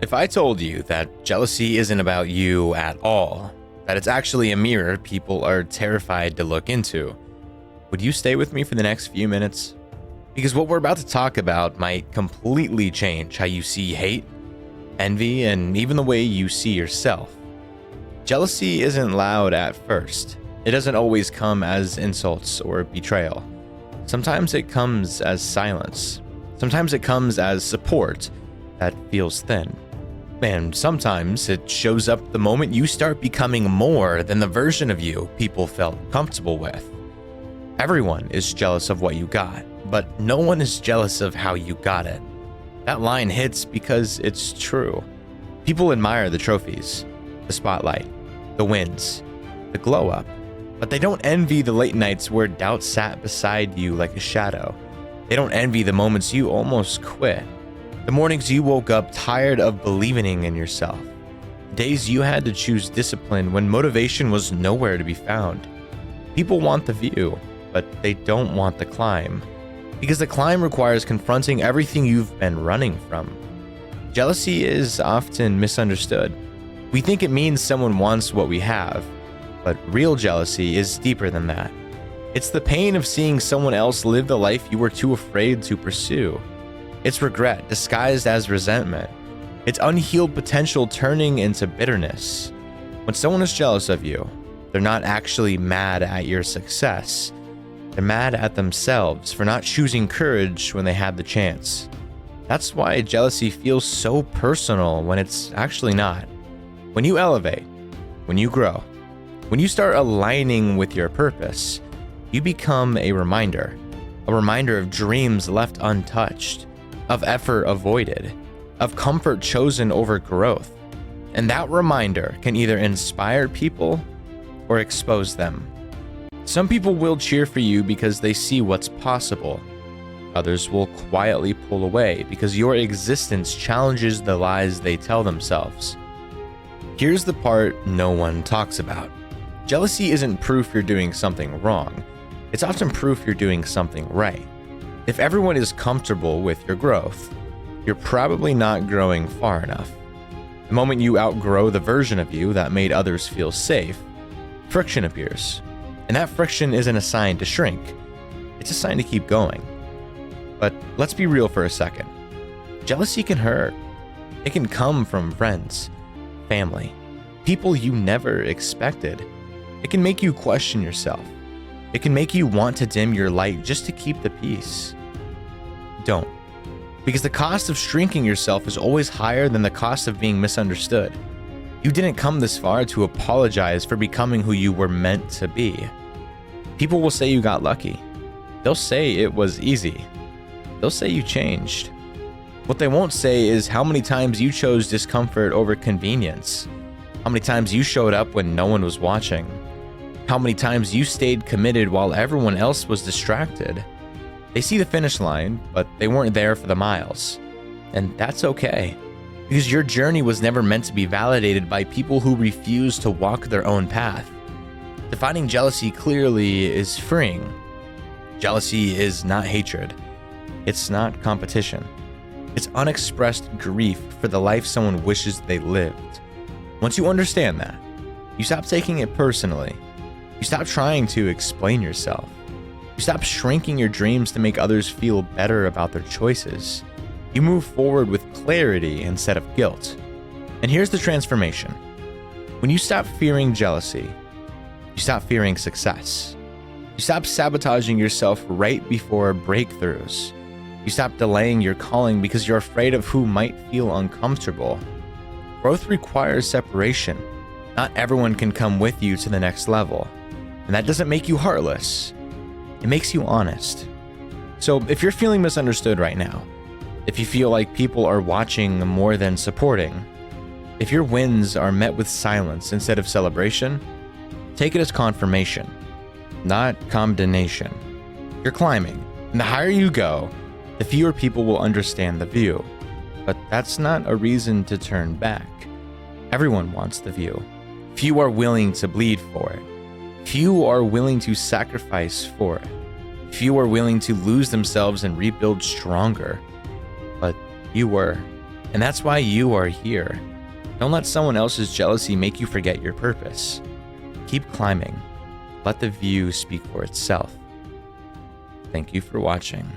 If I told you that jealousy isn't about you at all, that it's actually a mirror people are terrified to look into, would you stay with me for the next few minutes? Because what we're about to talk about might completely change how you see hate, envy, and even the way you see yourself. Jealousy isn't loud at first. It doesn't always come as insults or betrayal. Sometimes it comes as silence. Sometimes it comes as support that feels thin. And sometimes it shows up the moment you start becoming more than the version of you people felt comfortable with. Everyone is jealous of what you got, but no one is jealous of how you got it. That line hits because it's true. People admire the trophies, the spotlight, the wins, the glow up, but they don't envy the late nights where doubt sat beside you like a shadow. They don't envy the moments you almost quit. The mornings you woke up tired of believing in yourself. Days you had to choose discipline when motivation was nowhere to be found. People want the view, but they don't want the climb. Because the climb requires confronting everything you've been running from. Jealousy is often misunderstood. We think it means someone wants what we have, but real jealousy is deeper than that. It's the pain of seeing someone else live the life you were too afraid to pursue. It's regret disguised as resentment. It's unhealed potential turning into bitterness. When someone is jealous of you, they're not actually mad at your success. They're mad at themselves for not choosing courage when they had the chance. That's why jealousy feels so personal when it's actually not. When you elevate, when you grow, when you start aligning with your purpose, you become a reminder of dreams left untouched, of effort avoided, of comfort chosen over growth. And that reminder can either inspire people or expose them. Some people will cheer for you because they see what's possible. Others will quietly pull away because your existence challenges the lies they tell themselves. Here's the part no one talks about. Jealousy isn't proof you're doing something wrong. It's often proof you're doing something right. If everyone is comfortable with your growth, you're probably not growing far enough. The moment you outgrow the version of you that made others feel safe, friction appears. And that friction isn't a sign to shrink. It's a sign to keep going. But let's be real for a second. Jealousy can hurt. It can come from friends, family, people you never expected. It can make you question yourself. It can make you want to dim your light just to keep the peace. Don't. Because the cost of shrinking yourself is always higher than the cost of being misunderstood. You didn't come this far to apologize for becoming who you were meant to be. People will say you got lucky. They'll say it was easy. They'll say you changed. What they won't say is how many times you chose discomfort over convenience. How many times you showed up when no one was watching. How many times you stayed committed while everyone else was distracted. They see the finish line, but they weren't there for the miles. And that's okay. Because your journey was never meant to be validated by people who refuse to walk their own path. Defining jealousy clearly is freeing. Jealousy is not hatred. It's not competition. It's unexpressed grief for the life someone wishes they lived. Once you understand that, you stop taking it personally. You stop trying to explain yourself. You stop shrinking your dreams to make others feel better about their choices. You move forward with clarity instead of guilt. And here's the transformation. When you stop fearing jealousy, you stop fearing success. You stop sabotaging yourself right before breakthroughs. You stop delaying your calling because you're afraid of who might feel uncomfortable. Growth requires separation. Not everyone can come with you to the next level. And that doesn't make you heartless. It makes you honest. So if you're feeling misunderstood right now, if you feel like people are watching more than supporting, if your wins are met with silence instead of celebration, take it as confirmation, not condemnation. You're climbing, and the higher you go, the fewer people will understand the view. But that's not a reason to turn back. Everyone wants the view. Few are willing to bleed for it. Few are willing to sacrifice for it. Few are willing to lose themselves and rebuild stronger. But you were. And that's why you are here. Don't let someone else's jealousy make you forget your purpose. Keep climbing. Let the view speak for itself. Thank you for watching.